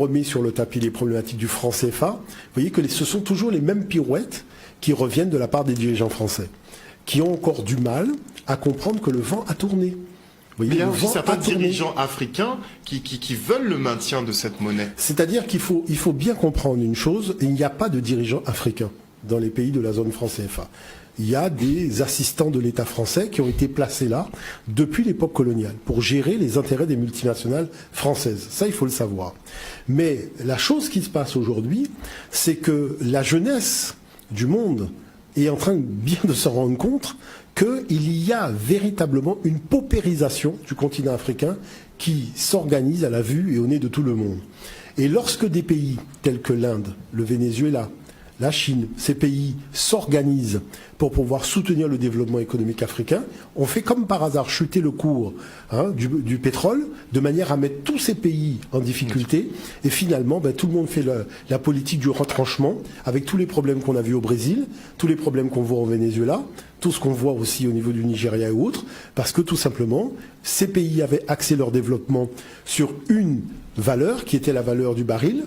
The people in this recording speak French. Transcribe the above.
remet sur le tapis les problématiques du franc CFA, vous voyez que ce sont toujours les mêmes pirouettes qui reviennent de la part des dirigeants français, qui ont encore du mal à comprendre que le vent a tourné. Mais il y a aussi certains dirigeants africains qui veulent le maintien de cette monnaie. C'est-à-dire qu'il faut bien comprendre une chose, il n'y a pas de dirigeants africains dans les pays de la zone franc CFA. Il y a des assistants de l'État français qui ont été placés là depuis l'époque coloniale pour gérer les intérêts des multinationales françaises. Ça, il faut le savoir. Mais la chose qui se passe aujourd'hui, c'est que la jeunesse du monde est en train bien de se rendre compte qu'il y a véritablement une paupérisation du continent africain qui s'organise à la vue et au nez de tout le monde. Et lorsque des pays tels que l'Inde, le Venezuela, la Chine, ces pays s'organisent pour pouvoir soutenir le développement économique africain, on fait comme par hasard chuter le cours du pétrole, de manière à mettre tous ces pays en difficulté. Et finalement, tout le monde fait la politique du retranchement, avec tous les problèmes qu'on a vus au Brésil, tous les problèmes qu'on voit au Venezuela, tout ce qu'on voit aussi au niveau du Nigeria et autres, parce que tout simplement, ces pays avaient axé leur développement sur une valeur, qui était la valeur du baril,